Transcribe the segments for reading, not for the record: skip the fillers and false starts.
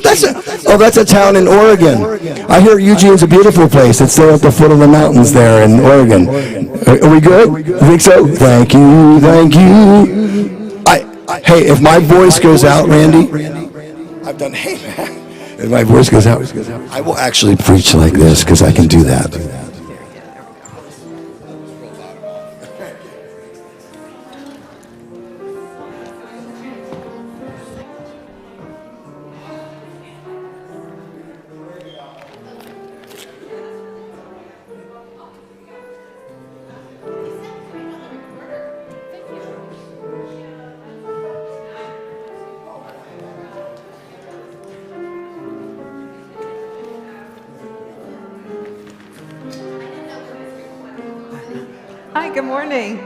that's a town in Oregon. I hear Eugene's a beautiful place. It's there at the foot of the mountains there in Oregon. Are we good? You think so? Thank you, thank you. Hey, if my voice goes out, Randy, I've done, hey man, if my voice goes out, I will actually preach like this because I can do that. Hi, good morning.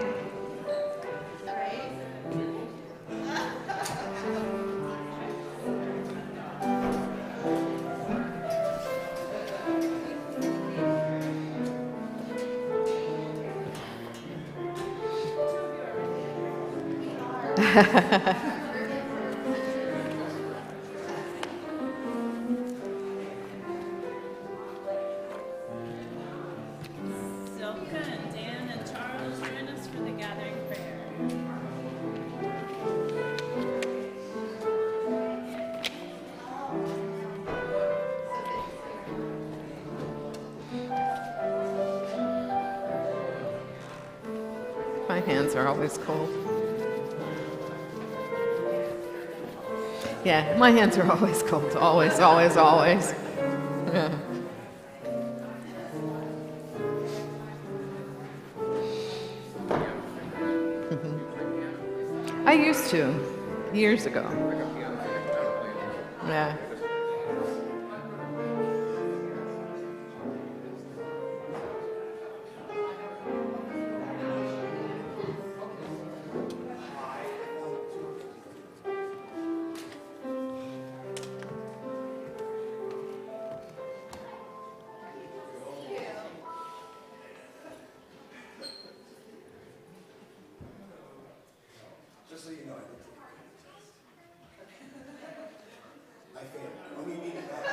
My hands are always cold. Yeah, my hands are always cold. Always, always, always. Yeah. I used to, years ago. Yeah. Just so you know, I failed.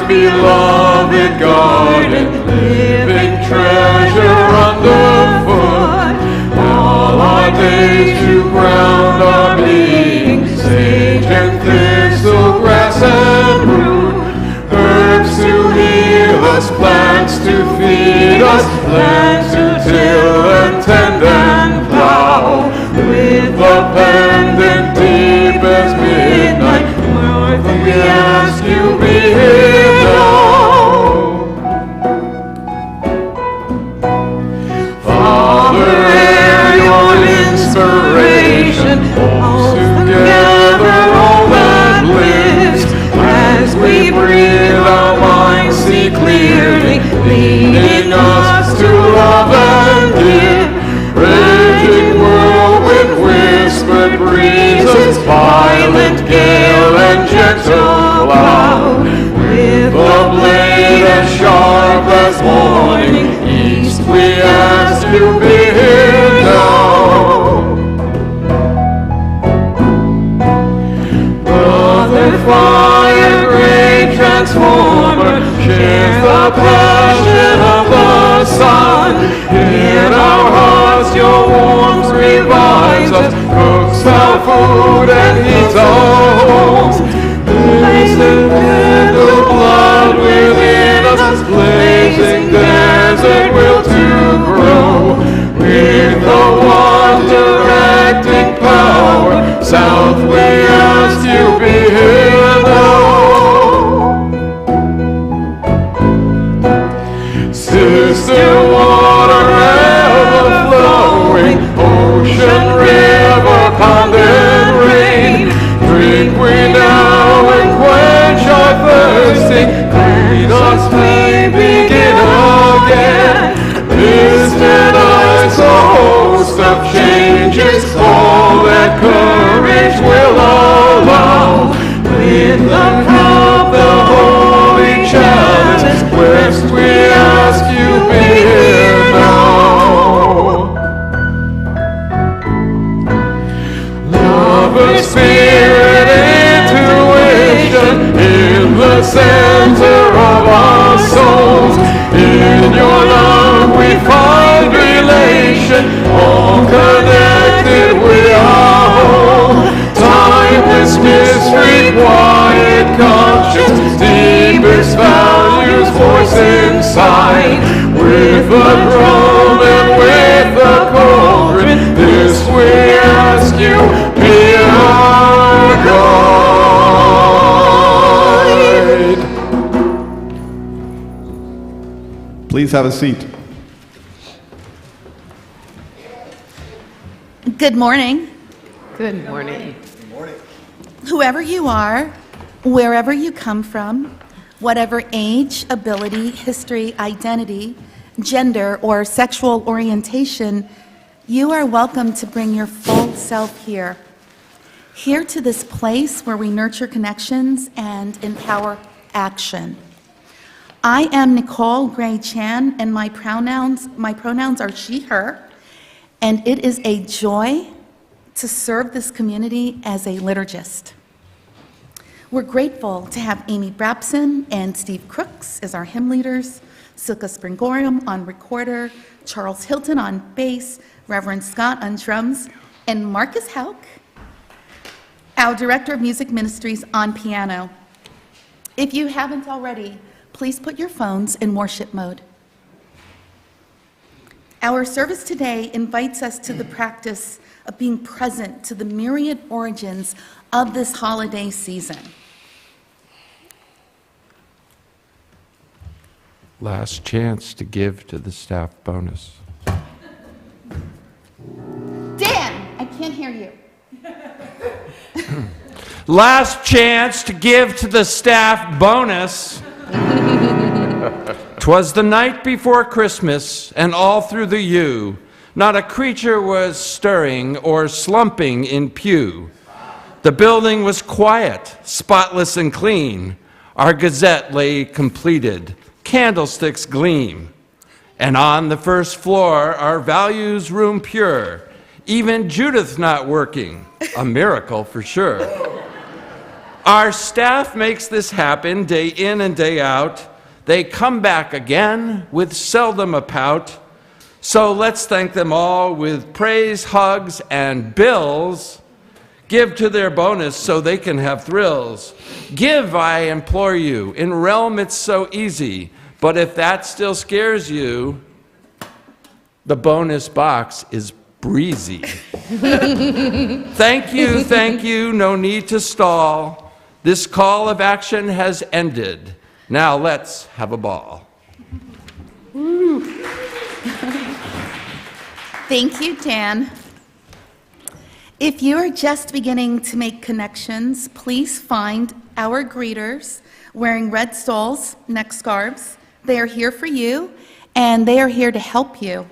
Beloved garden, living treasure underfoot. All our days to ground our being, sage and thistle, grass and root. Herbs to heal us, plants to feed us, lands to till and tend and plow. With a pendant deep as midnight, Martha, we ask you be here now. Father, air your inspiration, all together all that lives. As we breathe, our minds see clearly, leading us to love and give. Raging whirlwind, whispered breezes, violent gale and gentle cloud. With a blade as sharp as morning, east we ask you be here now. Brother fire, great transformer, shares the passion of the sun. In our hearts your warmth revives us, cooks our food and heats our homes. Blazing candle blood within us, blazing desert will to grow. With the one directing power, south we ask you be here now. Sister water ever flowing, ocean, river, pond and rain, drink we now and quench our thirsting, clean us may begin again. Distant eyes, a host of changes, all that courage will allow. With the cup, the holy chalice, west we ask you be here now. Lover, spirit, intuition, in the center of our souls. In your love we find relation, all connected we are whole. Timeless mystery, quiet conscience, deepest values voice inside. With the drum and with the cauldron, this we ask you, be our guide. Please have a seat. Good morning. Good morning. Whoever you are, wherever you come from, whatever age, ability, history, identity, gender, or sexual orientation, you are welcome to bring your full self here. Here to this place where we nurture connections and empower action. I am Nicole Gray Chan, and my pronouns are she, her, and it is a joy to serve this community as a liturgist. We're grateful to have Amy Brapson and Steve Crooks as our hymn leaders, Silka Springorum on recorder, Charles Hilton on bass, Reverend Scott on drums, and Marcus Hauk our Director of Music Ministries on piano. If you haven't already, please put your phones in worship mode. Our service today invites us to the practice of being present to the myriad origins of this holiday season. Last chance to give to the staff bonus. Dan, I can't hear you. Last chance to give to the staff bonus. 'Twas the night before Christmas, and all through the yew, not a creature was stirring or slumping in pew. The building was quiet, spotless and clean. Our gazette lay completed, candlesticks gleam. And on the first floor, our values room pure. Even Judith not working, a miracle for sure. Our staff makes this happen day in and day out. They come back again with seldom a pout. So let's thank them all with praise, hugs, and bills. Give to their bonus so they can have thrills. Give, I implore you. In realm it's so easy. But if that still scares you, the bonus box is breezy. Thank you, no need to stall. This call of action has ended. Now let's have a ball. Thank you, Dan. If you are just beginning to make connections, please find our greeters wearing red stoles, neck scarves. They are here for you, and they are here to help you.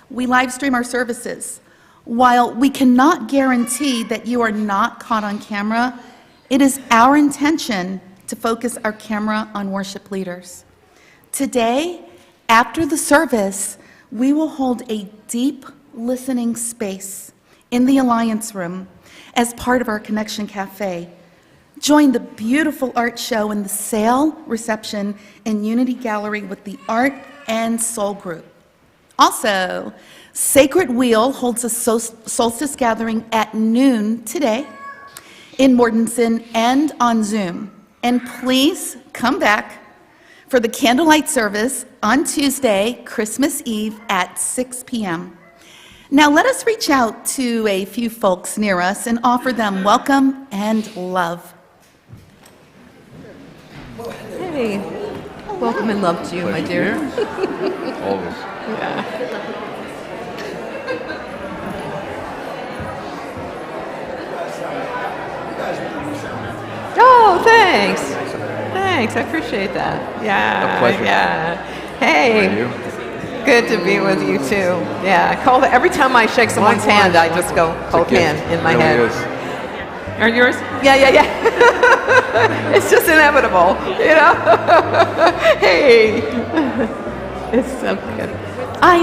We live stream our services. While we cannot guarantee that you are not caught on camera, it is our intention to focus our camera on worship leaders. Today, after the service, we will hold a deep listening space in the Alliance Room as part of our Connection Cafe. Join the beautiful art show in the sale, reception, and Unity Gallery with the Art and Soul Group. Also, Sacred Wheel holds a Solstice gathering at noon today in Mortensen and on Zoom. And please come back for the candlelight service on Tuesday, Christmas Eve at 6 p.m. Now let us reach out to a few folks near us and offer them welcome and love. Hey, welcome and love to you, my dear. Always. Yeah. Oh, thanks. Thanks, I appreciate that. Yeah. A pleasure. Yeah. Hey. How are you? Good to be with you too. Yeah. Every time I shake someone's hand, I just go hold hand in my head. Are yours? Yeah. It's just inevitable, you know? Hey. It's so good. I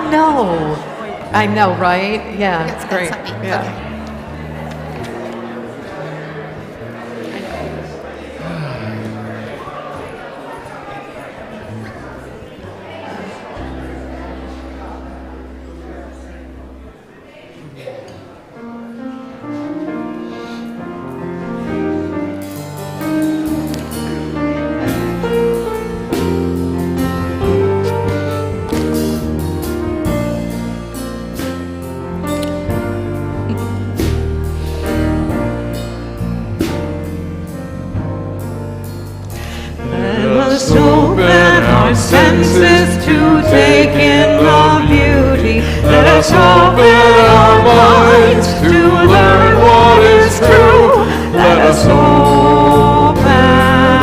know, right? Yeah, it's great. That's not me. Yeah. Okay. Let's open our senses to take in the beauty. Let us open our minds to learn what is true. Let us open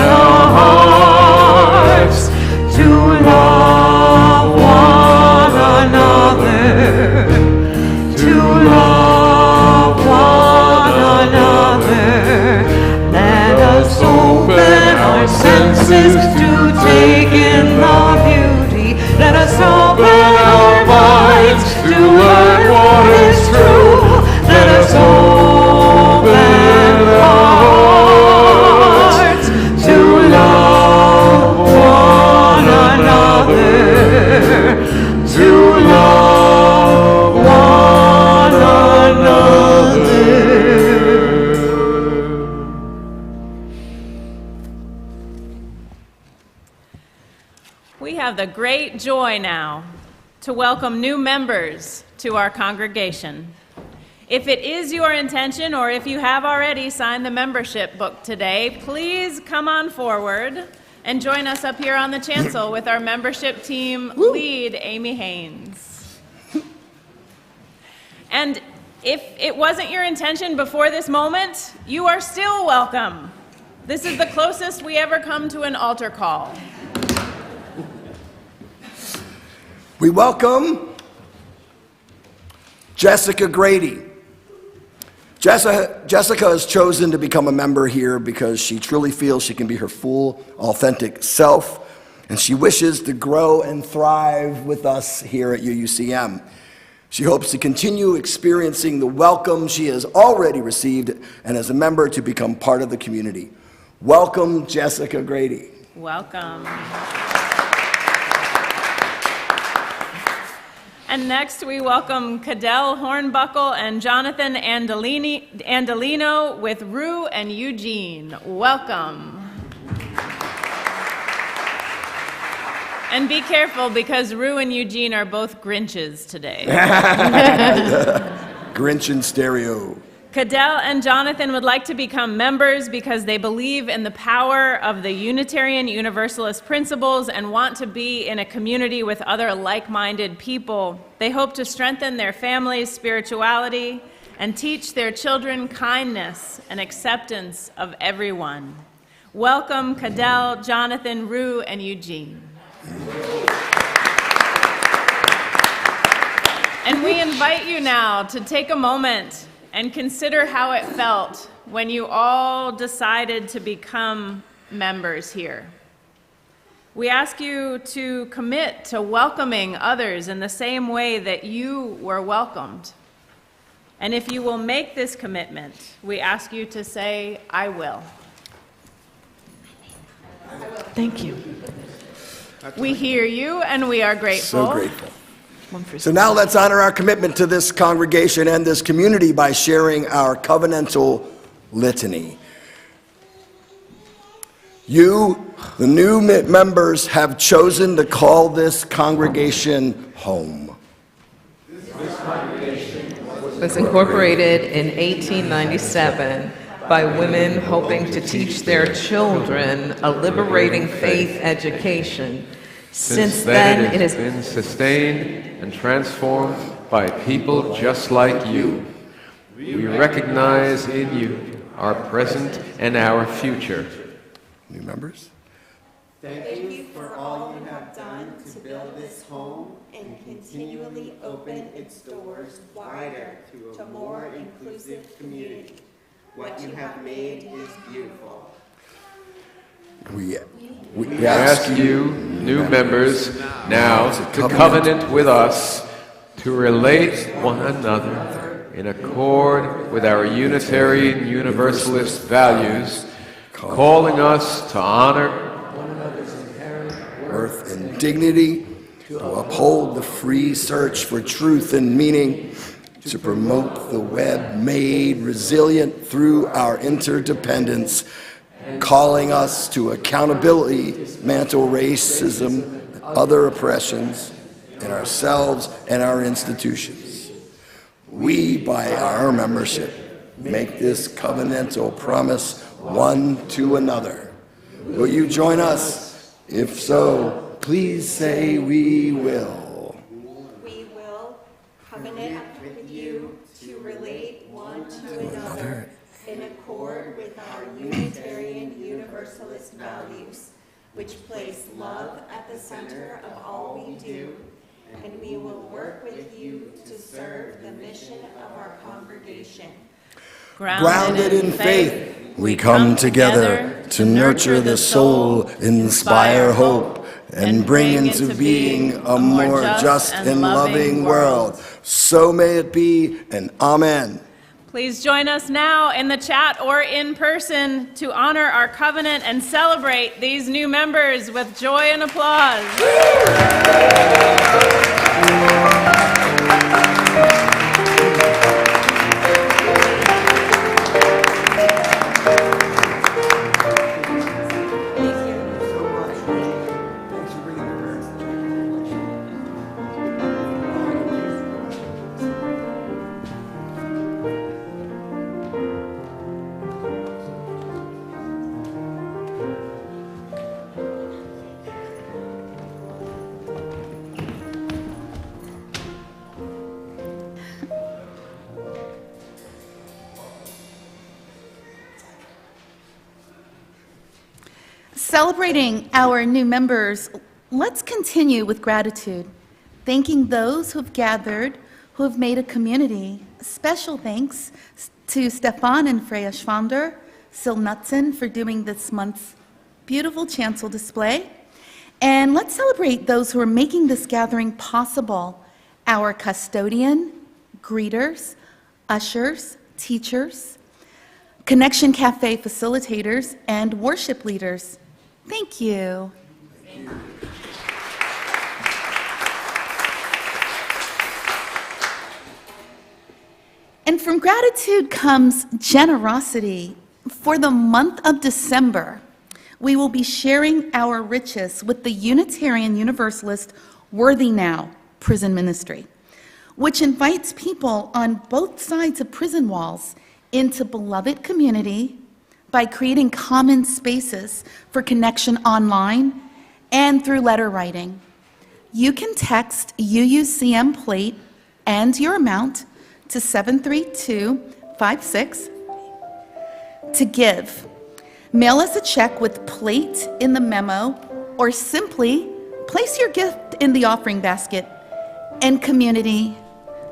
our hearts to love one another. To love one another. Let us open our senses to take in the beauty. Let us open our minds to learn what is true. Let us open our hearts to love one another. To love one another. have the great joy now to welcome new members to our congregation. If it is your intention, or if you have already signed the membership book today, please come on forward and join us up here on the chancel with our membership team lead, Amy Haynes. And if it wasn't your intention before this moment, you are still welcome. This is the closest we ever come to an altar call. We welcome Jessica Grady. Jessica has chosen to become a member here because she truly feels she can be her full, authentic self, and she wishes to grow and thrive with us here at UUCM. She hopes to continue experiencing the welcome she has already received, and as a member to become part of the community. Welcome, Jessica Grady. Welcome. And next we welcome Cadell Hornbuckle and Jonathan Andolino with Rue and Eugene. Welcome. And be careful, because Rue and Eugene are both Grinches today. Grinch in stereo. Cadell and Jonathan would like to become members because they believe in the power of the Unitarian Universalist principles and want to be in a community with other like-minded people. They hope to strengthen their family's spirituality and teach their children kindness and acceptance of everyone. Welcome, Cadell, Jonathan, Rue, and Eugene. And we invite you now to take a moment and consider how it felt when you all decided to become members here. We ask you to commit to welcoming others in the same way that you were welcomed. And if you will make this commitment, we ask you to say, "I will." Thank you. We hear you and we are grateful. So grateful. So now let's honor our commitment to this congregation and this community by sharing our covenantal litany. You, the new members, have chosen to call this congregation home. This congregation was incorporated in 1897 by women hoping to teach their children a liberating faith education. Since then, it has been sustained and transformed by people just like you. We recognize in you our present and our future. New members? Thank you for all you have done to build this home and continually open its doors wider to a more inclusive community. What you have made is beautiful. We ask you, new members, now to covenant with us, to relate one another in accord with our Unitarian Universalist values, calling us to honor one another's inherent worth and dignity, to uphold the free search for truth and meaning, to promote the web made resilient through our interdependence, calling us to accountability, dismantle racism, and other oppressions in ourselves and our institutions. We, by our membership, make this covenantal promise one to another. Will you join us? If so, please say we will. We will covenant with you to relate one to another in accord with our Unitarian Universalist values, which place love at the center of all we do, and we will work with you to serve the mission of our congregation. Grounded in faith, we come together to nurture the soul, inspire hope, and bring into being a more just and loving world. So may it be, and amen. Please join us now in the chat or in person to honor our covenant and celebrate these new members with joy and applause. Thank you so much. Thanks for bringing her. Celebrating our new members, let's continue with gratitude, thanking those who have gathered, who have made a community. Special thanks to Stefan and Freya Schwander, Sil Knutson for doing this month's beautiful chancel display. And let's celebrate those who are making this gathering possible, our custodian, greeters, ushers, teachers, Connection Cafe facilitators, and worship leaders. Thank you. And from gratitude comes generosity. For the month of December, we will be sharing our riches with the Unitarian Universalist Worthy Now prison ministry, which invites people on both sides of prison walls into beloved community by creating common spaces for connection online and through letter writing. You can text UUCM plate and your amount to 73256 to give. Mail us a check with plate in the memo, or simply place your gift in the offering basket. And community,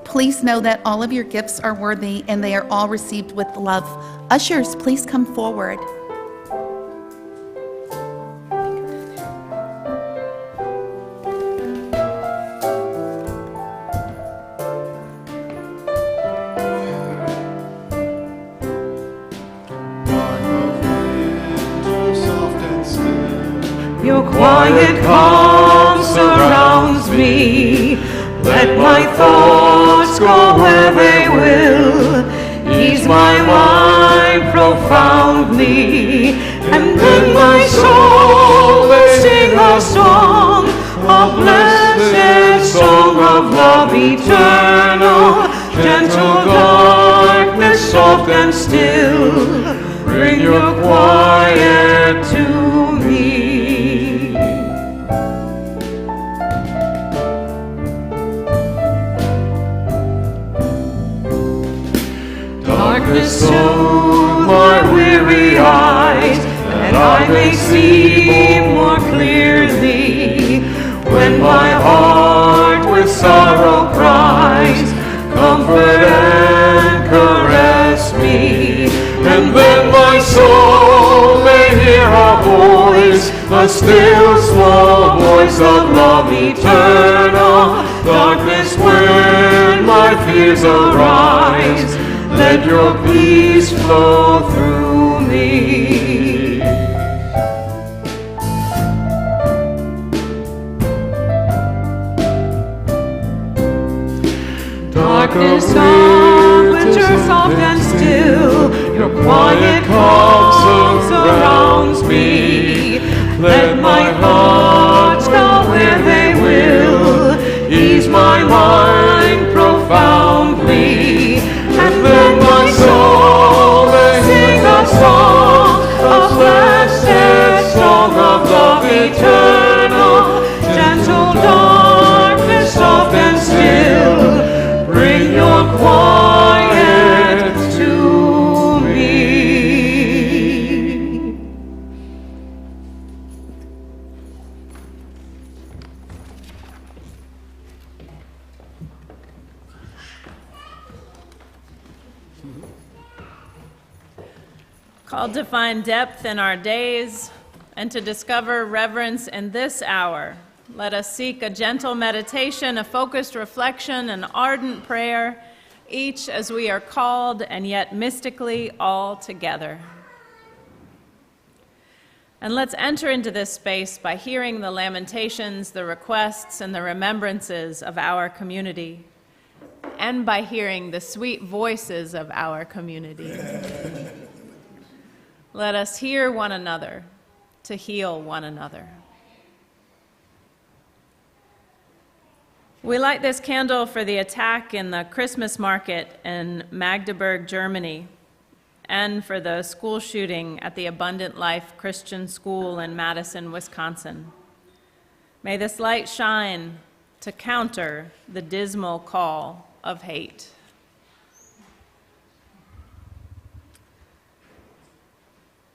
please know that all of your gifts are worthy and they are all received with love. Ushers, please come forward. Your quiet calm surrounds me. Let my thoughts go where they will. Ease my mind profoundly. And then my soul will sing a song, a blessed song of love eternal. Gentle darkness, soft and still, bring your quiet to me. Darkness soothe my weary eyes, that I may see more clearly. When my heart with sorrow cries, comfort and caress me. And then my soul may hear a voice, a still small voice of love eternal. Darkness, when my fears arise, let your peace flow through me. Darkness of winter, soft and still, your quiet calm surrounds me. Let my heart go where they will, ease my mind profoundly. And then my soul may sing a song, a blessed song of love eternal. Gentle darkness, soft and still, bring your quiet to me. Called to find depth in our days and to discover reverence in this hour, let us seek a gentle meditation, a focused reflection, an ardent prayer, each as we are called and yet mystically all together. And let's enter into this space by hearing the lamentations, the requests, and the remembrances of our community, and by hearing the sweet voices of our community. Let us hear one another to heal one another. We light this candle for the attack in the Christmas market in Magdeburg, Germany, and for the school shooting at the Abundant Life Christian School in Madison, Wisconsin. May this light shine to counter the dismal call of hate.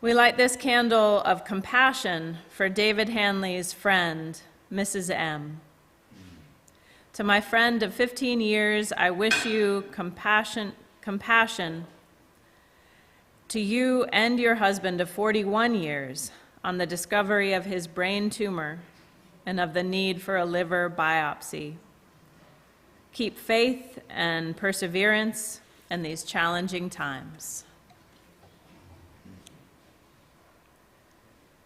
We light this candle of compassion for David Hanley's friend, Mrs. M. To my friend of 15 years, I wish you compassion to you and your husband of 41 years on the discovery of his brain tumor and of the need for a liver biopsy. Keep faith and perseverance in these challenging times.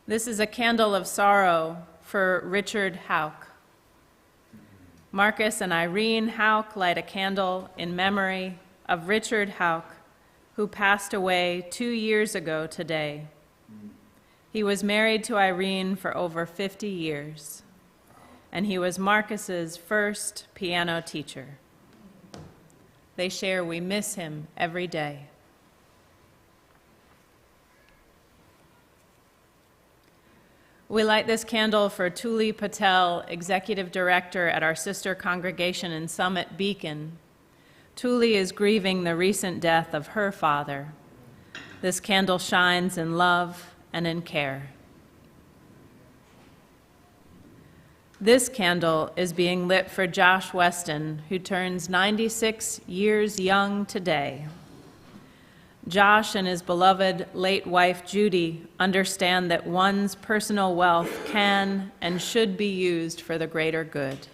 This is a candle of sorrow for Richard Houck. Marcus and Irene Houck light a candle in memory of Richard Houck, who passed away 2 years ago today. He was married to Irene for over 50 years, and he was Marcus's first piano teacher. They share we miss him every day. We light this candle for Tuli Patel, Executive Director at our sister congregation in Summit Beacon. Tuli is grieving the recent death of her father. This candle shines in love and in care. This candle is being lit for Josh Weston, who turns 96 years young today. Josh and his beloved late wife, Judy, understand that one's personal wealth can and should be used for the greater good.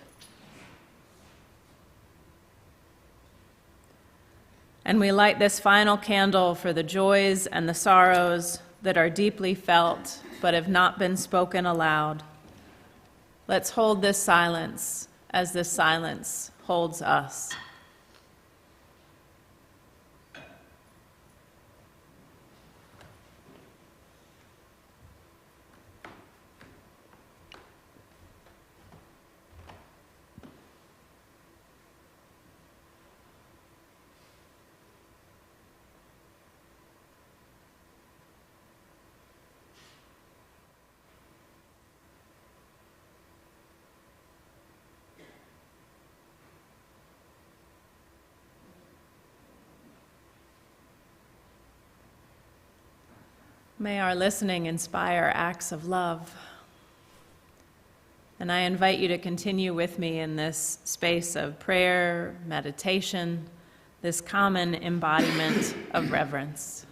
And we light this final candle for the joys and the sorrows that are deeply felt but have not been spoken aloud. Let's hold this silence as this silence holds us. May our listening inspire acts of love. And I invite you to continue with me in this space of prayer, meditation, this common embodiment of reverence.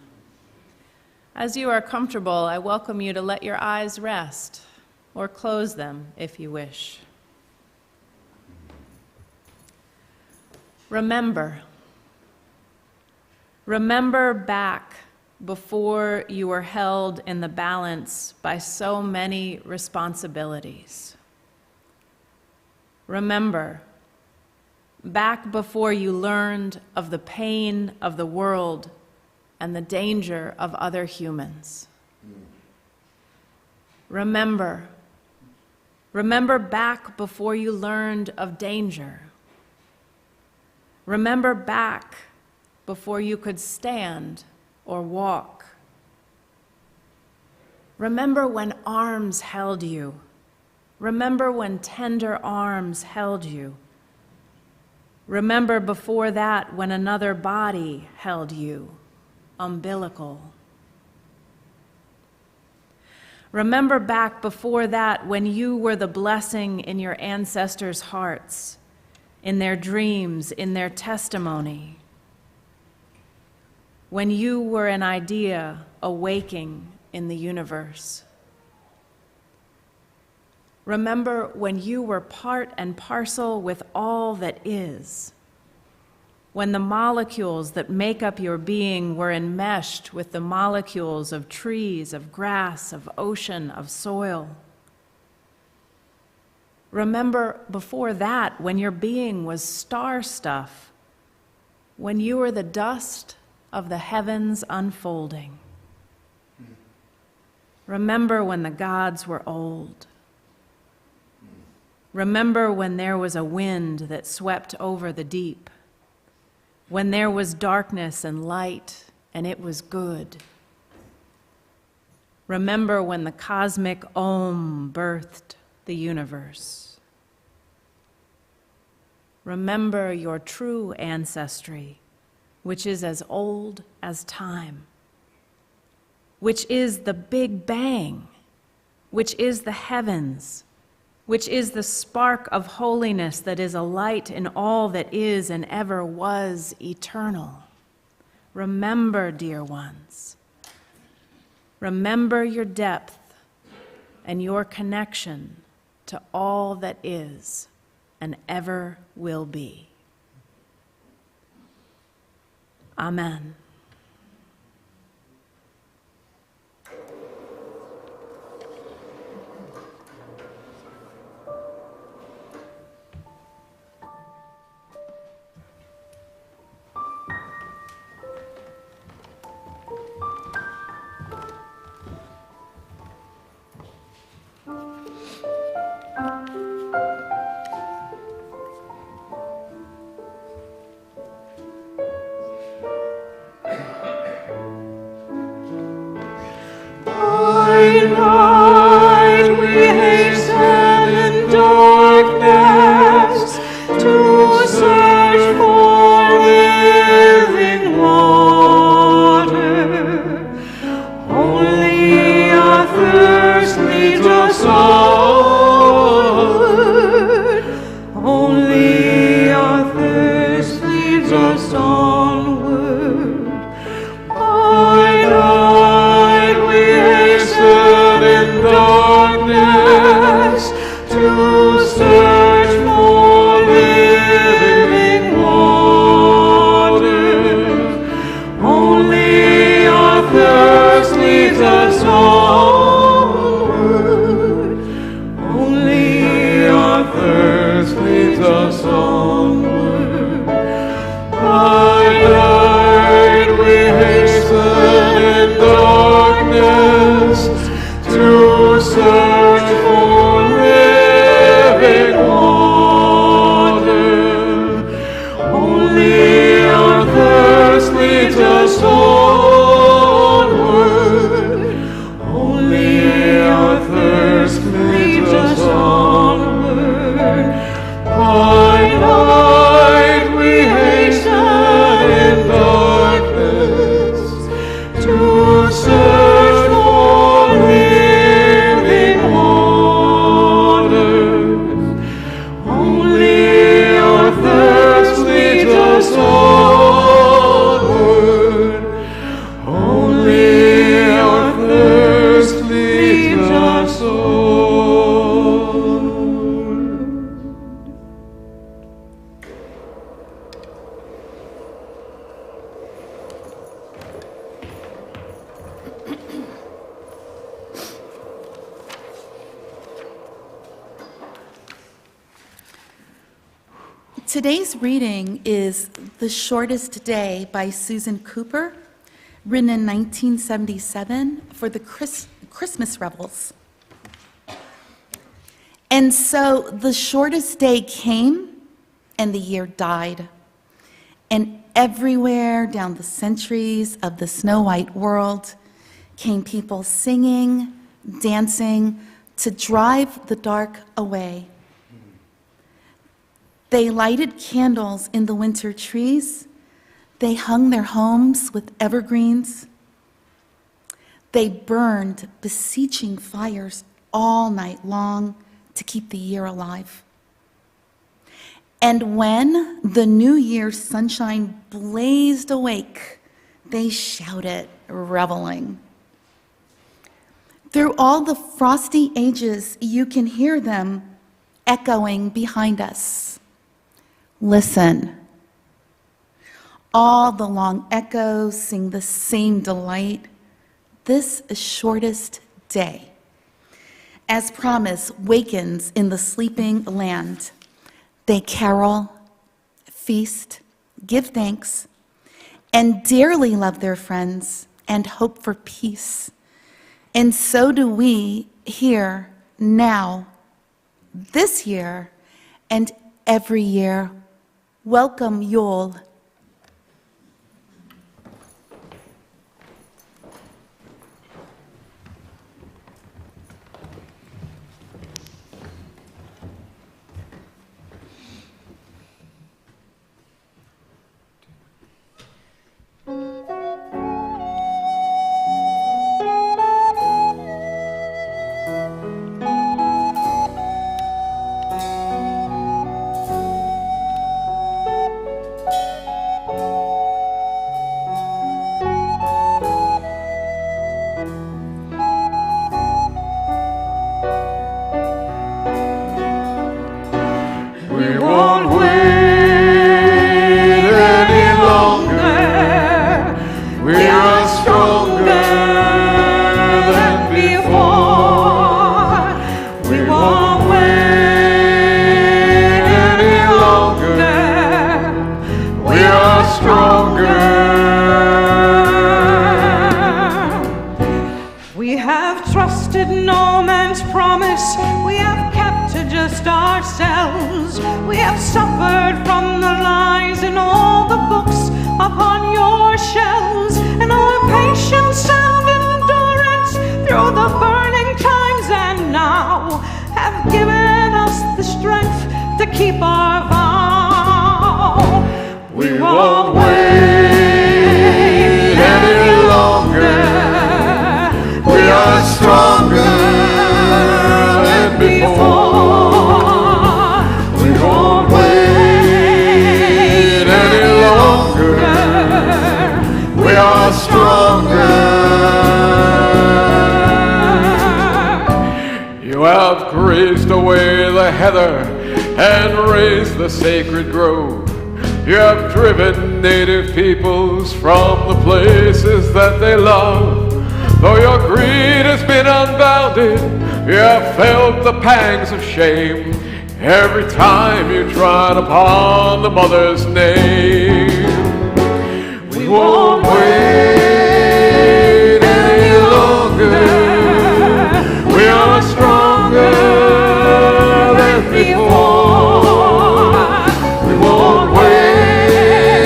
As you are comfortable, I welcome you to let your eyes rest, or close them if you wish. Remember back before you were held in the balance by so many responsibilities. Remember back before you learned of the pain of the world and the danger of other humans. Remember back before you learned of danger. Remember back before you could stand or walk. Remember when arms held you. Remember when tender arms held you. Remember before that when another body held you, umbilical. Remember back before that when you were the blessing in your ancestors' hearts, in their dreams, in their testimony. When you were an idea awaking in the universe. Remember when you were part and parcel with all that is. When the molecules that make up your being were enmeshed with the molecules of trees, of grass, of ocean, of soil. Remember before that when your being was star stuff, when you were the dust of the heavens unfolding. Remember when the gods were old. Remember when there was a wind that swept over the deep, when there was darkness and light and it was good. Remember when the cosmic Om birthed the universe. Remember your true ancestry, which is as old as time. which is the Big Bang, which is the heavens, which is the spark of holiness that is a light in all that is and ever was eternal. Remember, dear ones, remember your depth and your connection to all that is and ever will be. Amen. Night we hasten in darkness to search for living water. Only our thirst leads us onward. Only our thirst leads us onward. By night we hasten in darkness to search for living water. Only our thirst leads us onward. Only our thirst leads us onward. By night we hasten in darkness to search for living water. Only our thirst leads us onward. Only our thirst leads us onward. By night we hasten in darkness to search for living waters. Only our thirst leads us onward. Only our thirst leads us onward. Today's reading is The Shortest Day by Susan Cooper, written in 1977 for the Christmas revels. And so the shortest day came, and the year died. And everywhere down the centuries of the snow-white world came people singing, dancing, to drive the dark away. They lighted candles in the winter trees. They hung their homes with evergreens. They burned beseeching fires all night long to keep the year alive. And when the New Year's sunshine blazed awake, they shouted, reveling. Through all the frosty ages, you can hear them echoing behind us. Listen. All the long echoes sing the same delight. This shortest day, as promise, wakens in the sleeping land. They carol, feast, give thanks, and dearly love their friends and hope for peace. And so do we here, now, this year, and every year. Welcome, Yule. trusted no man's promise. We have kept to just ourselves. We have suffered from the lies in all the books upon your shelves, and our patience and endurance through the burning times and now have given us the strength to keep our vow. We won't wait any longer. We are stronger than before. We won't wait any longer. We are stronger. You have grazed away the heather and raised the sacred grove. You have driven native peoples from the places that they love. Though your greed has been unbounded, you have felt the pangs of shame every time you trod upon the mother's name. We won't wait any longer. We are stronger than before. We won't wait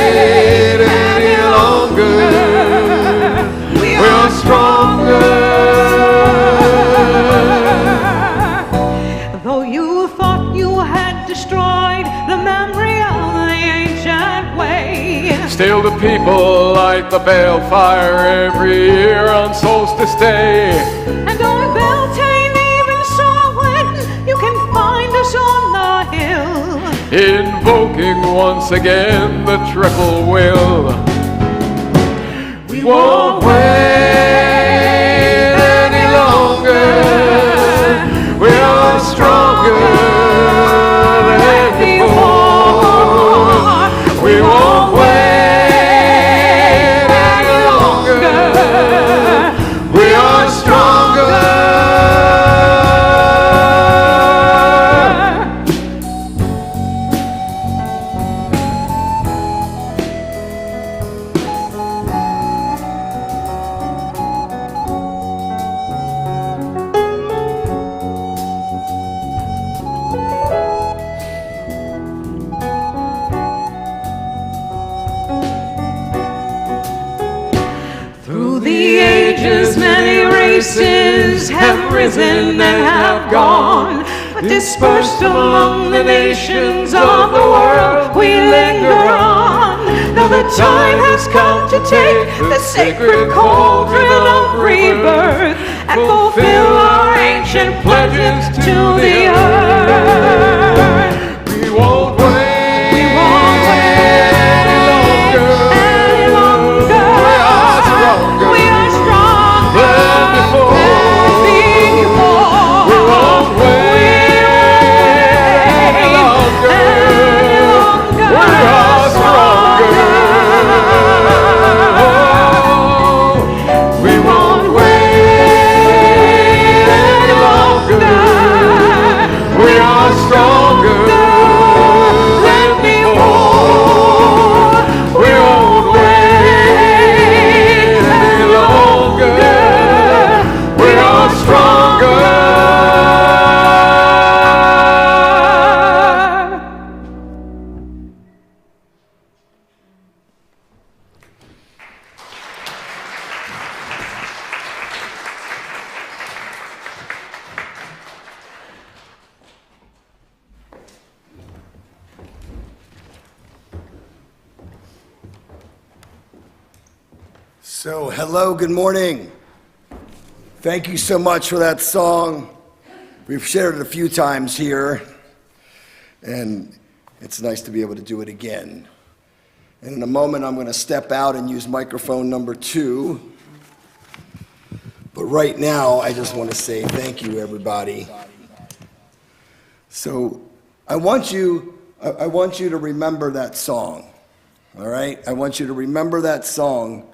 any longer. We are stronger. Though you thought you had destroyed the memory of the ancient way, Still the people light the balefire every year on Solstice Day. and our Beltane even saw when you can find us on the hill, Invoking once again the triple will. We won't wait any longer. We are stronger than before. We won't wait any longer. We are stronger. through the ages many races have risen and have gone, but dispersed among the nations of the world we linger on. Now the time has come to take the sacred cauldron of rebirth and fulfill our ancient pledges to the earth. We won't wait. We won't wait any longer. We are stronger We are stronger than before. before. We won't wait any longer. We are stronger. We won't wait any longer. We are stronger than before. We won't wait any longer. We are stronger. So, hello, good morning. Thank you so much for that song. We've shared it a few times here, and it's nice to be able to do it again. And in a moment, I'm going to step out and use microphone number 2. But right now, I just want to say thank you, everybody. So, I want you to remember that song, all right? I want you to remember that song,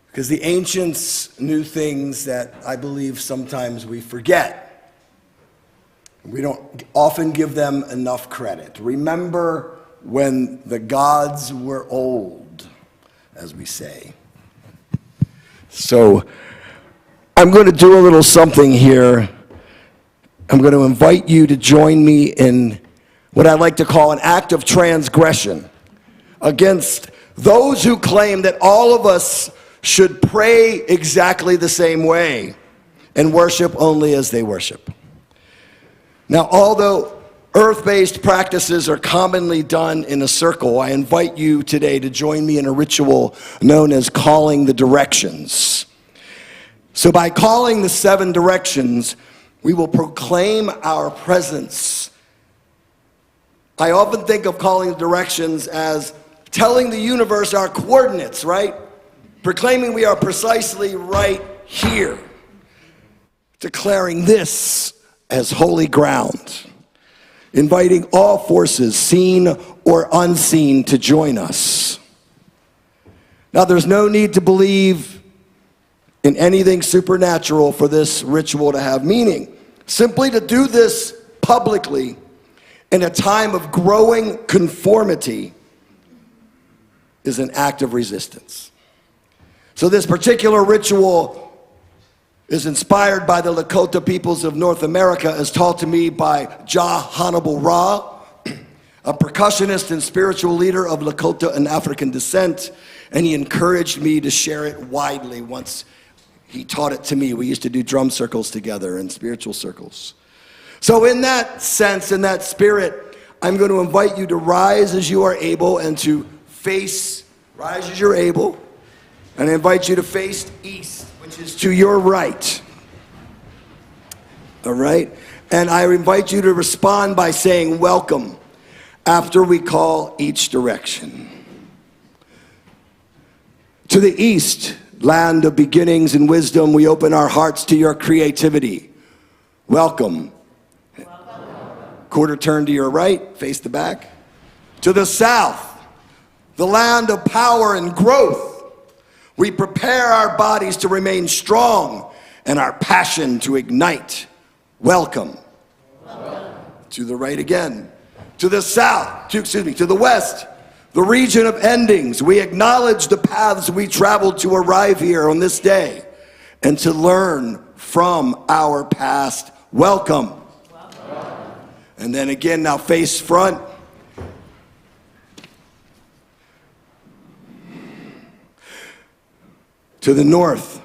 because the ancients knew things that I believe sometimes we forget. We don't often give them enough credit. Remember when the gods were old, as we say. So I'm going to do a little something here. I'm going to invite you to join me in what I like to call an act of transgression against those who claim that all of us should pray exactly the same way and worship only as they worship. Now, although earth-based practices are commonly done in a circle, I invite you today to join me in a ritual known as calling the directions. So by calling the 7 directions, we will proclaim our presence. I often think of calling the directions as telling the universe our coordinates, right? Proclaiming we are precisely right here. Declaring this as holy ground. Inviting all forces, seen or unseen, to join us. Now, there's no need to believe in anything supernatural for this ritual to have meaning. Simply to do this publicly in a time of growing conformity is an act of resistance. So this particular ritual is inspired by the Lakota peoples of North America, as taught to me by Jah Hannibal Ra, a percussionist and spiritual leader of Lakota and African descent, and he encouraged me to share it widely once he taught it to me. We used to do drum circles together and spiritual circles. So in that sense, in that spirit, I'm going to invite you to rise as you are able and to rise as you're able, and I invite you to face east, which is to your right. All right? And I invite you to respond by saying welcome after we call each direction. To the east, land of beginnings and wisdom, we open our hearts to your creativity. Welcome. Quarter turn to your right, face the back. To the south, the land of power and growth, we prepare our bodies to remain strong and our passion to ignite. Welcome. To the right again. To the south, to the west, the region of endings. We acknowledge the paths we traveled to arrive here on this day and to learn from our past. Welcome. And then again, now face front. To the north,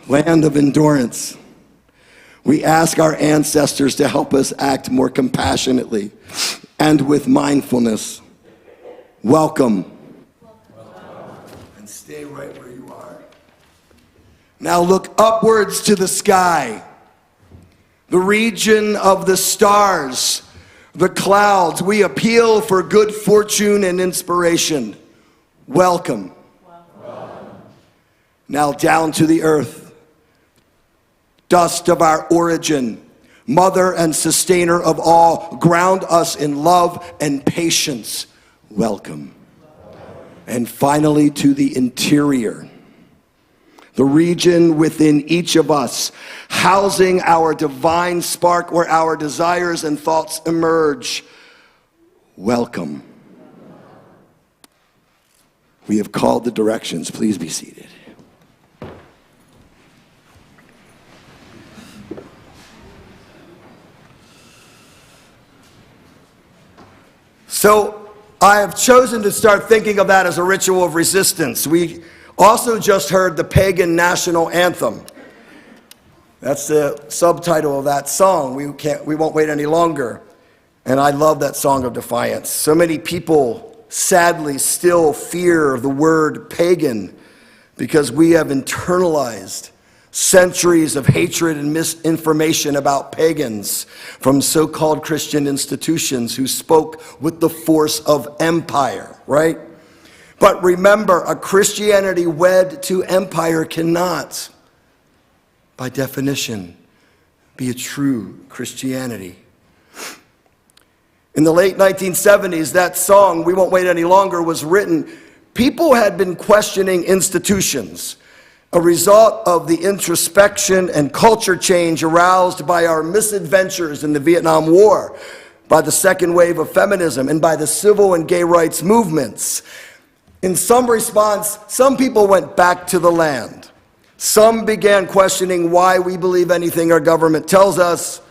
land of endurance. We ask our ancestors to help us act more compassionately and with mindfulness. Welcome. And stay right where you are. Now look upwards to the sky, the region of the stars, the clouds. We appeal for good fortune and inspiration. Welcome. Now down to the earth, dust of our origin, mother and sustainer of all, ground us in love and patience. Welcome. And finally to the interior, the region within each of us, housing our divine spark where our desires and thoughts emerge. Welcome. We have called the directions. Please be seated. So I have chosen to start thinking of that as a ritual of resistance. We also just heard the Pagan national anthem. That's the subtitle of that song. We won't wait any longer. And I love that song of defiance. So many people sadly still fear the word pagan because we have internalized centuries of hatred and misinformation about pagans from so-called Christian institutions who spoke with the force of empire, right? But remember, a Christianity wed to empire cannot, by definition, be a true Christianity. In the late 1970s, that song, We Won't Wait Any Longer, was written. People had been questioning institutions, a result of the introspection and culture change aroused by our misadventures in the Vietnam War, by the second wave of feminism, and by the civil and gay rights movements. In some response, some people went back to the land. Some began questioning why we believe anything our government tells us.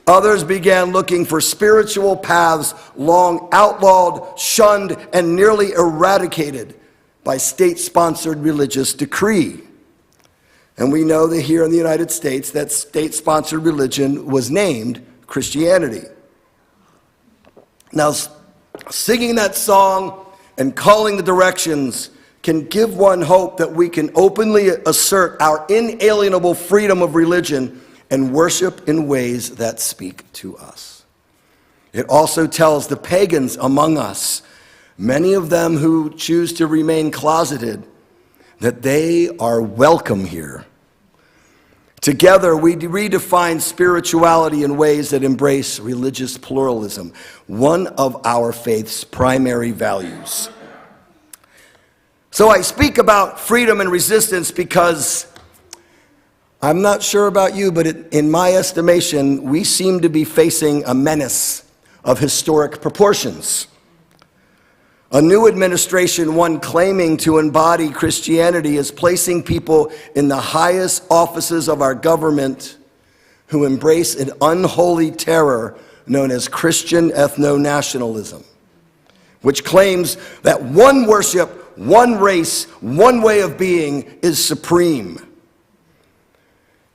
Others began looking for spiritual paths long outlawed, shunned, and nearly eradicated by state-sponsored religious decree. And we know that here in the United States, that state-sponsored religion was named Christianity. Now, singing that song and calling the directions can give one hope that we can openly assert our inalienable freedom of religion and worship in ways that speak to us. It also tells the pagans among us, many of them who choose to remain closeted, that they are welcome here. Together, we redefine spirituality in ways that embrace religious pluralism, one of our faith's primary values. So I speak about freedom and resistance because I'm not sure about you, but in my estimation, we seem to be facing a menace of historic proportions. A new administration, one claiming to embody Christianity, is placing people in the highest offices of our government who embrace an unholy terror known as Christian ethno-nationalism, which claims that one worship, one race, one way of being is supreme.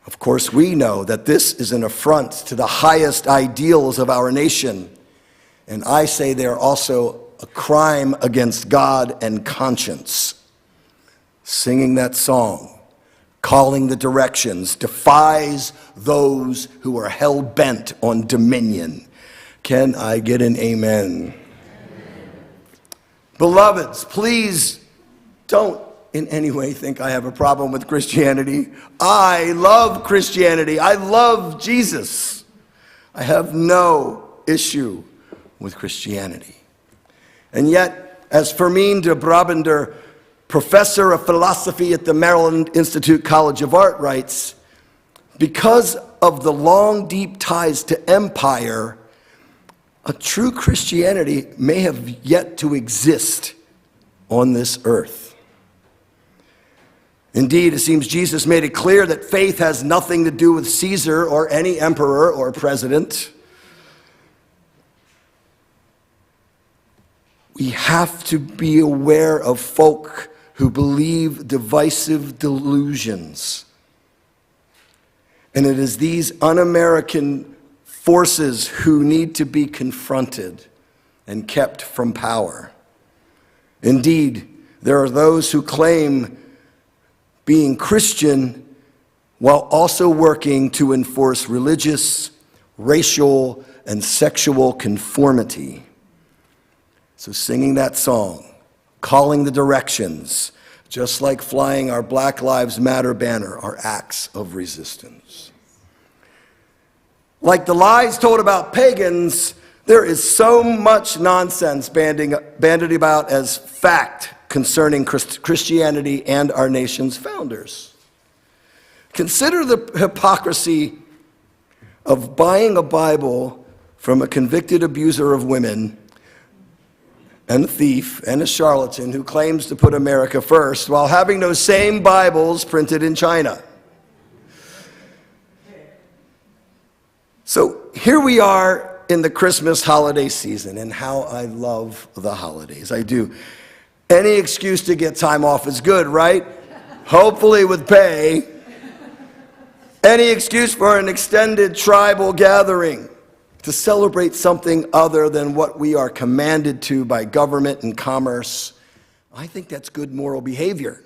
Of course, we know that this is an affront to the highest ideals of our nation, and I say they're also a crime against God and conscience. Singing that song, calling the directions, defies those who are hell-bent on dominion. Can I get an amen? Beloveds, please don't in any way think I have a problem with Christianity. I love Christianity. I love Jesus. I have no issue with Christianity. And yet, as Fermín de Brabander, professor of philosophy at the Maryland Institute College of Art, writes, because of the long, deep ties to empire, a true Christianity may have yet to exist on this earth. Indeed, it seems Jesus made it clear that faith has nothing to do with Caesar or any emperor or president. We have to be aware of folk who believe divisive delusions. And it is these un-American forces who need to be confronted and kept from power. Indeed, there are those who claim being Christian while also working to enforce religious, racial, and sexual conformity. So singing that song, calling the directions, just like flying our Black Lives Matter banner, are acts of resistance. Like the lies told about pagans, there is so much nonsense bandied about as fact concerning Christianity and our nation's founders. Consider the hypocrisy of buying a Bible from a convicted abuser of women and a thief and a charlatan who claims to put America first while having those same Bibles printed in China. So here we are in the Christmas holiday season, and how I love the holidays. I do. Any excuse to get time off is good, right? Hopefully with pay. Any excuse for an extended tribal gathering to celebrate something other than what we are commanded to by government and commerce. I think that's good moral behavior.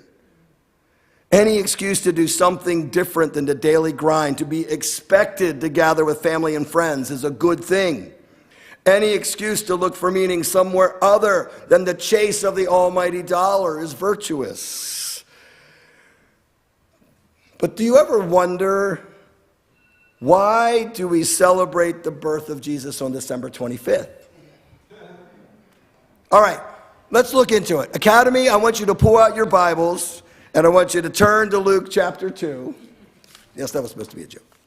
Any excuse to do something different than the daily grind, to be expected to gather with family and friends, is a good thing. Any excuse to look for meaning somewhere other than the chase of the almighty dollar is virtuous. But do you ever wonder, why do we celebrate the birth of Jesus on December 25th? All right, let's look into it. Academy, I want you to pull out your Bibles, and I want you to turn to Luke chapter 2. Yes, that was supposed to be a joke.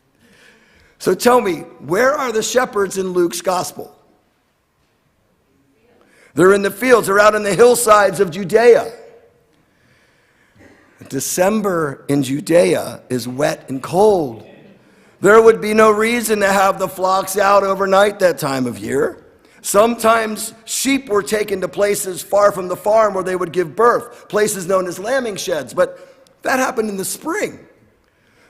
So tell me, where are the shepherds in Luke's gospel? They're in the fields. They're out in the hillsides of Judea. December in Judea is wet and cold. There would be no reason to have the flocks out overnight that time of year. Sometimes sheep were taken to places far from the farm where they would give birth, places known as lambing sheds, but that happened in the spring.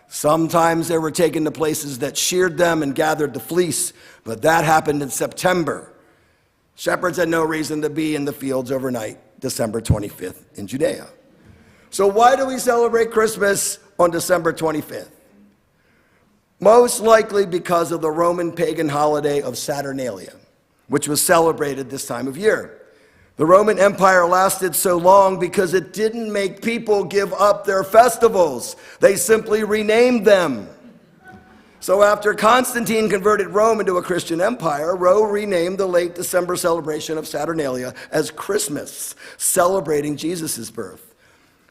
Sometimes they were taken to places that sheared them and gathered the fleece, but that happened in September. Shepherds had no reason to be in the fields overnight, December 25th in Judea. So why do we celebrate Christmas on December 25th? Most likely because of the Roman pagan holiday of Saturnalia, which was celebrated this time of year. The Roman Empire lasted so long because it didn't make people give up their festivals. They simply renamed them. So after Constantine converted Rome into a Christian empire, Rome renamed the late December celebration of Saturnalia as Christmas, celebrating Jesus' birth.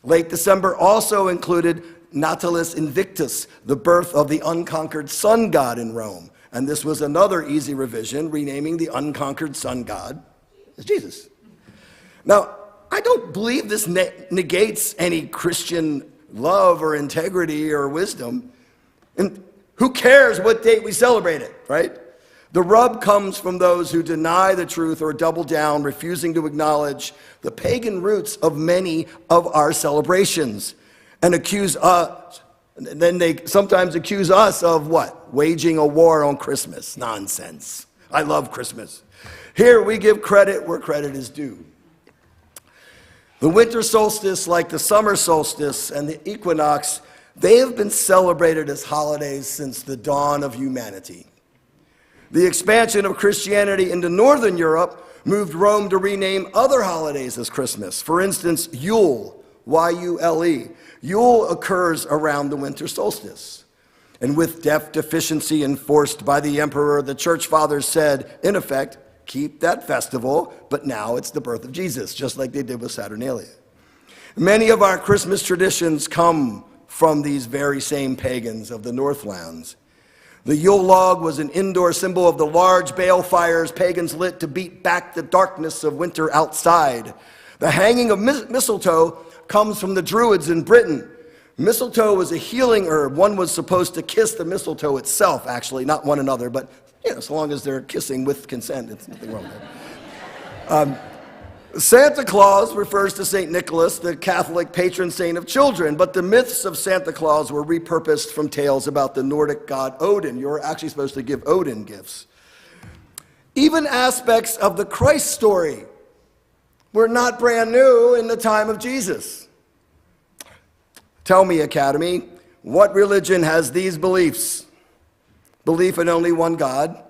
Late December also included Natalis Invictus, the birth of the unconquered sun god in Rome. And this was another easy revision, renaming the unconquered sun god as Jesus. Now, I don't believe this negates any Christian love or integrity or wisdom. And who cares what date we celebrate it, right? The rub comes from those who deny the truth or double down, refusing to acknowledge the pagan roots of many of our celebrations and accuse us. And then they sometimes accuse us of what? Waging a war on Christmas. Nonsense. I love Christmas. Here we give credit where credit is due. The winter solstice, like the summer solstice and the equinox, they have been celebrated as holidays since the dawn of humanity. The expansion of Christianity into Northern Europe moved Rome to rename other holidays as Christmas. For instance, Yule, Y-U-L-E. Yule occurs around the winter solstice. And with deaf deficiency enforced by the emperor, the church fathers said, in effect, keep that festival, but now it's the birth of Jesus, just like they did with Saturnalia. Many of our Christmas traditions come from these very same pagans of the Northlands. The Yule log was an indoor symbol of the large bale fires pagans lit to beat back the darkness of winter outside. The hanging of mistletoe comes from the Druids in Britain. Mistletoe was a healing herb. One was supposed to kiss the mistletoe itself, actually, not one another, but as long as they're kissing with consent, it's nothing wrong with that. Santa Claus refers to St. Nicholas, the Catholic patron saint of children, but the myths of Santa Claus were repurposed from tales about the Nordic god Odin. You're actually supposed to give Odin gifts. Even aspects of the Christ story were not brand new in the time of Jesus. Tell me, Academy, what religion has these beliefs? Belief in only one God,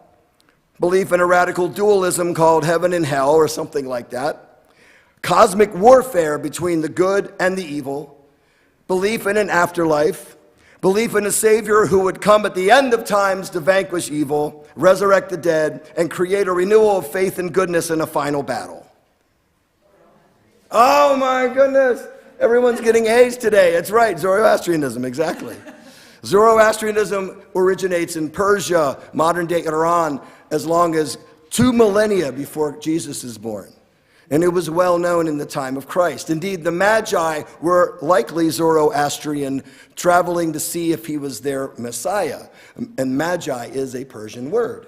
belief in a radical dualism called heaven and hell or something like that, cosmic warfare between the good and the evil, belief in an afterlife, belief in a Savior who would come at the end of times to vanquish evil, resurrect the dead, and create a renewal of faith and goodness in a final battle. Oh my goodness, everyone's getting A's today. It's right, Zoroastrianism, exactly. Zoroastrianism originates in Persia, modern-day Iran, as long as 2 millennia before Jesus is born. And it was well known in the time of Christ. Indeed, the Magi were likely Zoroastrian, traveling to see if he was their Messiah. And Magi is a Persian word.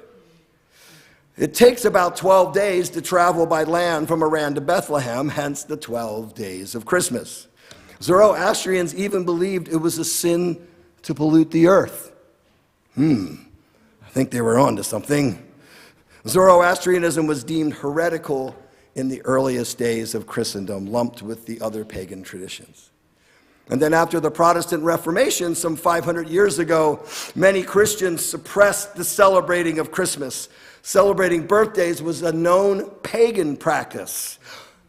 It takes about 12 days to travel by land from Iran to Bethlehem, hence the 12 days of Christmas. Zoroastrians even believed it was a sin to pollute the earth. I think they were on to something. Zoroastrianism was deemed heretical in the earliest days of Christendom, lumped with the other pagan traditions. And then after the Protestant Reformation, some 500 years ago, many Christians suppressed the celebrating of Christmas. Celebrating birthdays was a known pagan practice.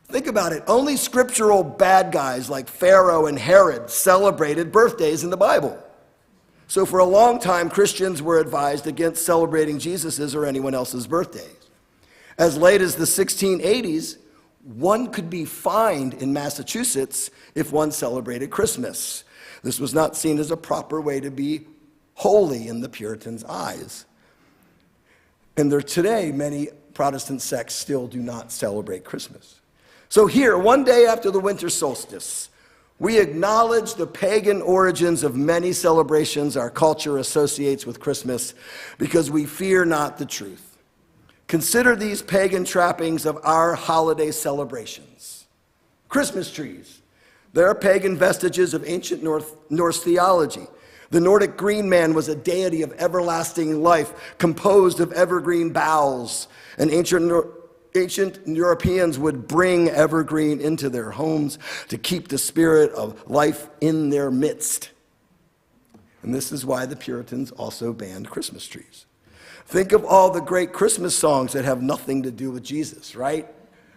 Think about it. Only scriptural bad guys like Pharaoh and Herod celebrated birthdays in the Bible. So for a long time, Christians were advised against celebrating Jesus's or anyone else's birthdays. As late as the 1680s, one could be fined in Massachusetts if one celebrated Christmas. This was not seen as a proper way to be holy in the Puritans' eyes. And there today, many Protestant sects still do not celebrate Christmas. So here, one day after the winter solstice, We acknowledge the pagan origins of many celebrations our culture associates with Christmas because we fear not the truth. Consider these pagan trappings of our holiday celebrations. Christmas trees. There are pagan vestiges of ancient Norse theology. The Nordic green man was a deity of everlasting life, composed of evergreen boughs. And ancient Europeans would bring evergreen into their homes to keep the spirit of life in their midst. And this is why the Puritans also banned Christmas trees. Think of all the great Christmas songs that have nothing to do with Jesus, right?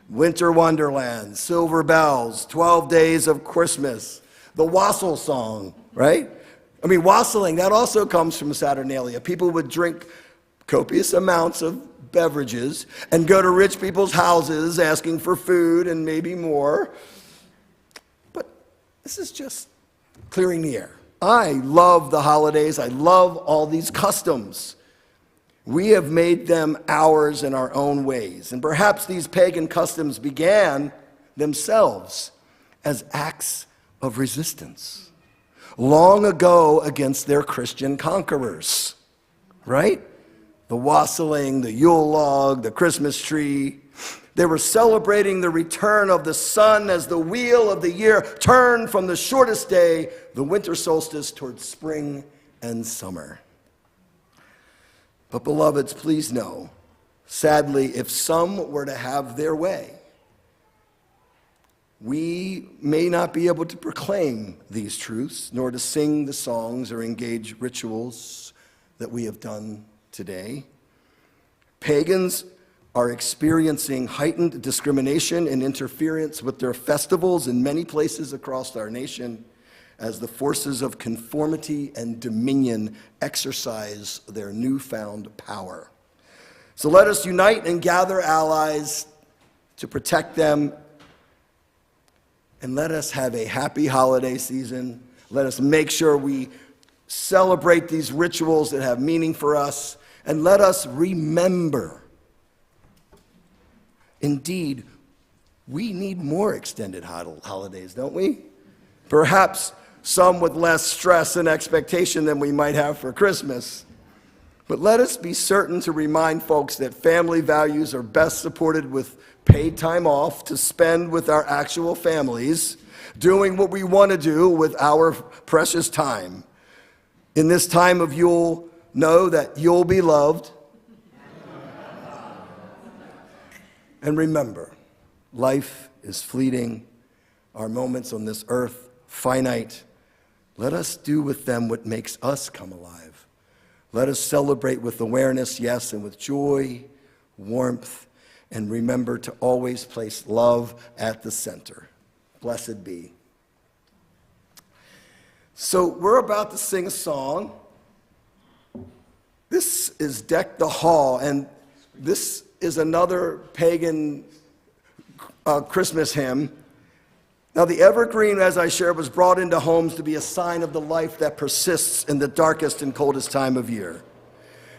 Winter Wonderland, Silver Bells, 12 Days of Christmas, the Wassail Song, right? I mean, wassailing, that also comes from Saturnalia. People would drink copious amounts of beverages and go to rich people's houses asking for food and maybe more. But this is just clearing the air. I love the holidays. I love all these customs. We have made them ours in our own ways. And perhaps these pagan customs began themselves as acts of resistance long ago against their Christian conquerors, right? The wassailing, the Yule log, the Christmas tree. They were celebrating the return of the sun as the wheel of the year turned from the shortest day, the winter solstice, towards spring and summer. But beloveds, please know, sadly, if some were to have their way, we may not be able to proclaim these truths, nor to sing the songs or engage rituals that we have done today. Pagans are experiencing heightened discrimination and interference with their festivals in many places across our nation as the forces of conformity and dominion exercise their newfound power. So let us unite and gather allies to protect them. And let us have a happy holiday season. Let us make sure we celebrate these rituals that have meaning for us. And let us remember, indeed, we need more extended holidays, don't we? Perhaps some with less stress and expectation than we might have for Christmas. But let us be certain to remind folks that family values are best supported with paid time off to spend with our actual families, doing what we want to do with our precious time. In this time of Yule, know that you'll be loved. And remember, life is fleeting, our moments on this earth finite. Let us do with them what makes us come alive. Let us celebrate with awareness, yes, and with joy, warmth, and remember to always place love at the center. Blessed be. So we're about to sing a song. This is Deck the Hall, and this is another pagan Christmas hymn. Now, the evergreen, as I shared, was brought into homes to be a sign of the life that persists in the darkest and coldest time of year.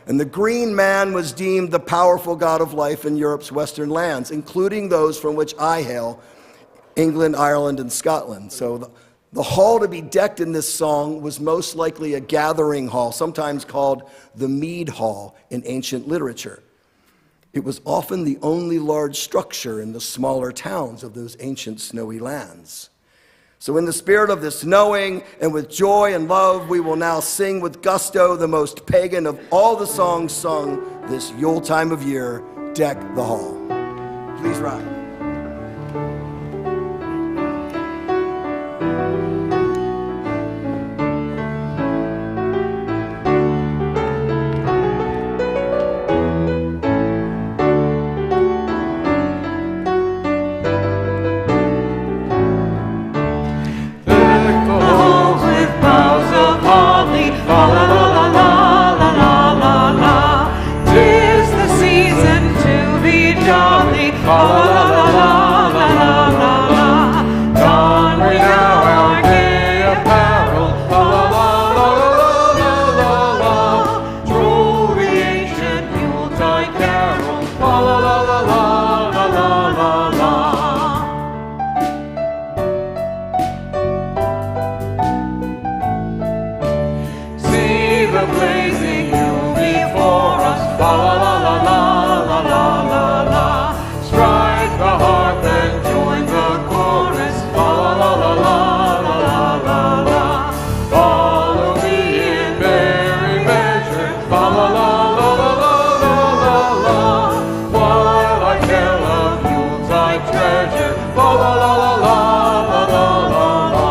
And the green man was deemed the powerful god of life in Europe's western lands, including those from which I hail, England, Ireland, and Scotland. So the hall to be decked in this song was most likely a gathering hall, sometimes called the mead hall in ancient literature. It was often the only large structure in the smaller towns of those ancient snowy lands. So in the spirit of this knowing and with joy and love, we will now sing with gusto the most pagan of all the songs sung this Yule time of year, Deck the Hall. Please rise. La la la la, 'tis the season to be jolly. La la la the blazing Yule before us. La la la la la la la la la. Strike the harp and join the chorus. La la la la la la la la. Follow me in merry measure. La la la la la la la la. While I tell of Yuletide treasure. La la la la la la la la la.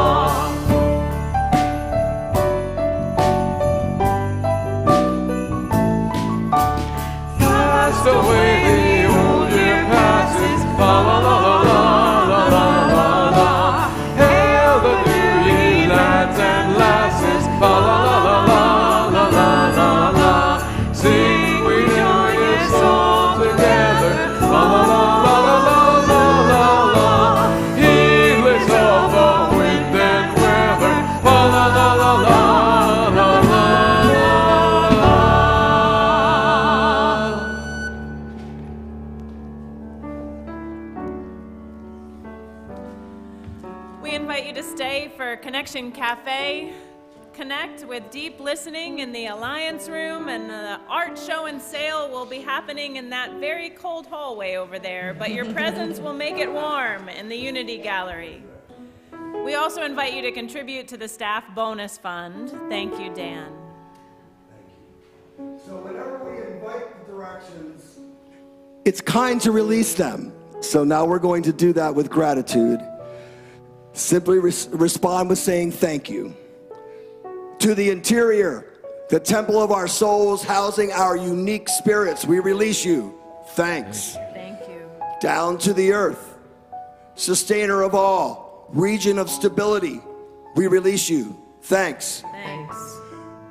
Fast away the old year passes. La la la la la la la la la. Hail the new ye lads and lasses. La la la la la la la la la. Sing we join us all together. La la la la la la la la. Heedless of the wind and weather. La la la la la la la la. We invite you to stay for Connection Cafe. Connect with deep listening in the Alliance Room, and the art show and sale will be happening in that very cold hallway over there, but your presence will make it warm in the Unity Gallery. We also invite you to contribute to the staff bonus fund. Thank you, Dan. So whenever we invite the directions, it's kind to release them. So now we're going to do that with gratitude. Simply respond with saying thank you. To the interior, the temple of our souls, housing our unique spirits, we release you. Thanks. Thank you. Down to the earth, sustainer of all, region of stability, we release you. Thanks. Thanks.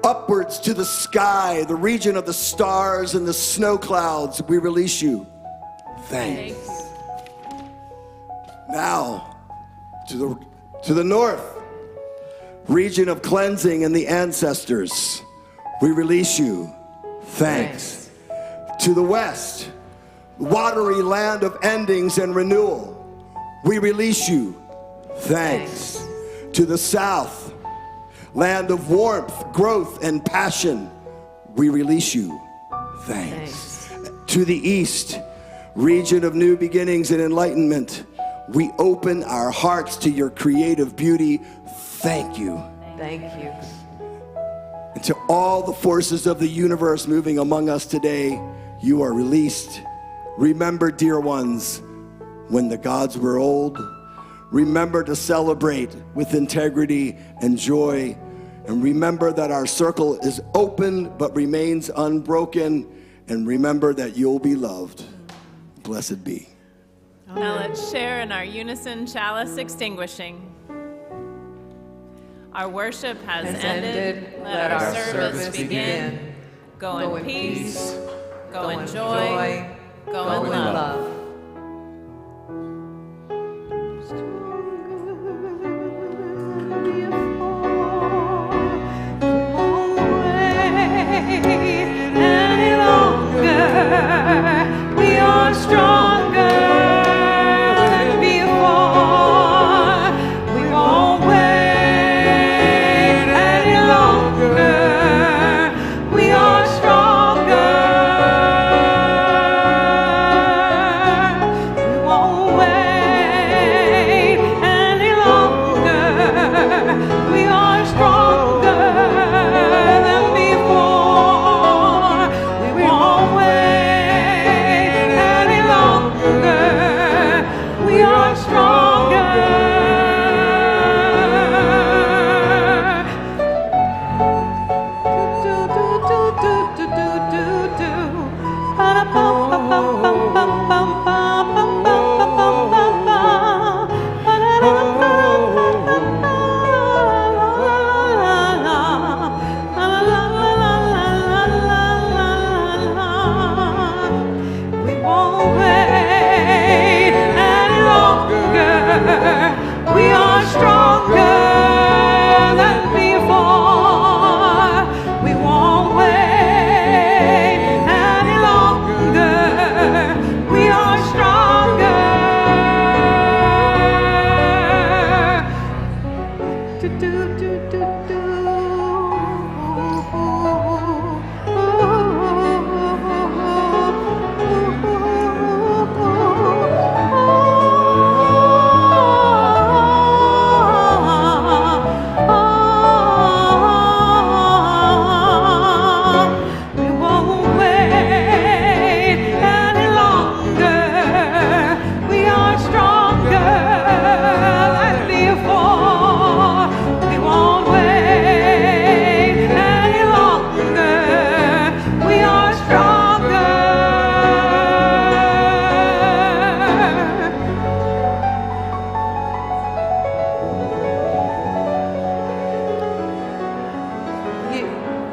Upwards to the sky, the region of the stars and the snow clouds, we release you. Thanks. Now, to the north, region of cleansing and the ancestors, we release you. Thanks. To the west, watery land of endings and renewal, we release you. Thanks. To the south, land of warmth, growth, and passion, we release you. Thanks. To the east, region of new beginnings and enlightenment, we open our hearts to your creative beauty. Thank you. Thank you. And to all the forces of the universe moving among us today, you are released. Remember, dear ones, when the gods were old, remember to celebrate with integrity and joy. And remember that our circle is open but remains unbroken. And remember that you'll be loved. Blessed be. Now let's share in our unison chalice extinguishing. Our worship has ended. Let our service begin. Go in peace. Go in joy. Go in love. Any longer, we are stronger than before. We won't wait any longer. We are stronger.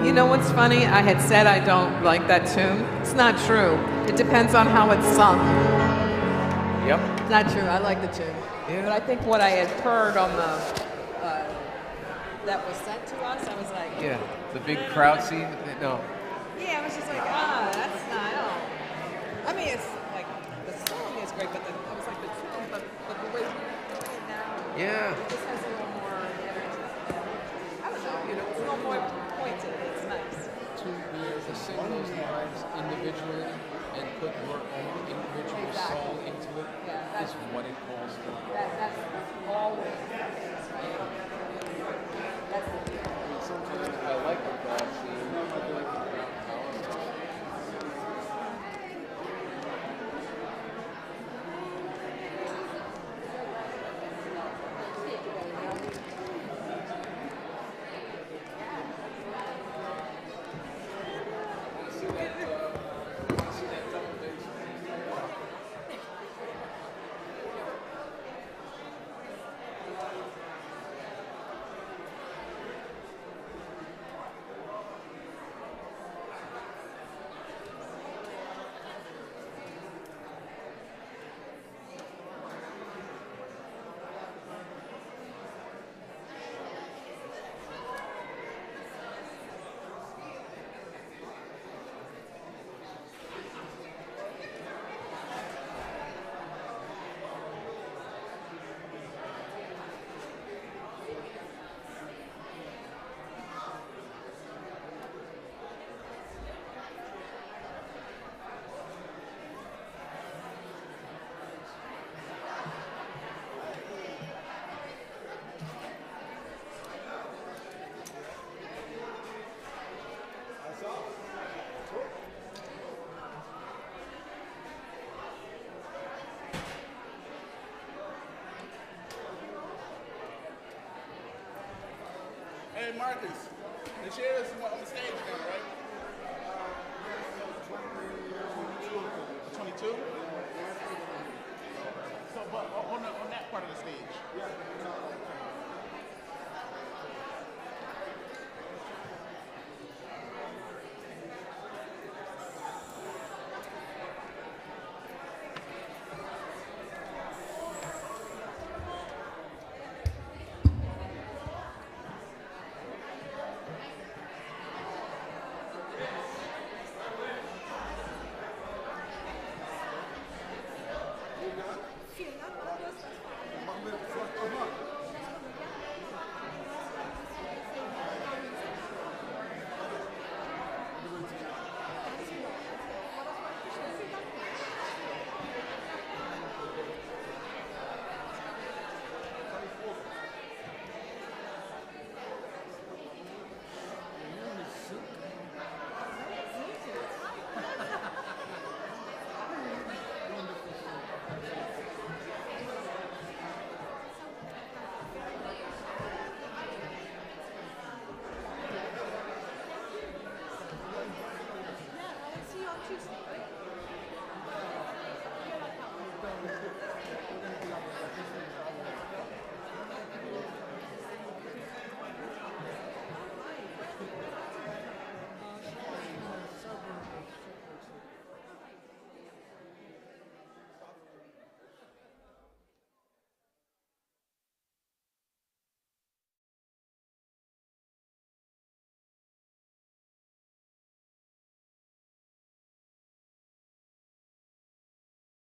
You know what's funny? I had said I don't like that tune. It's not true. It depends on how it's sung. Yep. It's not true. I like the tune. Yeah. But I think what I had heard on the that was sent to us, I was like, Yeah. The big crowd scene. No. yeah, I was just like, that's not. I mean, it's like the song is great, but I was like the tune, but the way you're doing it now, Yeah. it just has a little more energy. I don't know, it's a little more pointed. It's nice. To be able to sing those lines individually and put your own individual soul into it is what it calls for. That's always. Sometimes I like the crowd scene. I like the crowd power. Hey, Marcus, the chair is on the stage now, right? 22? So, but on that part of the stage? Yeah.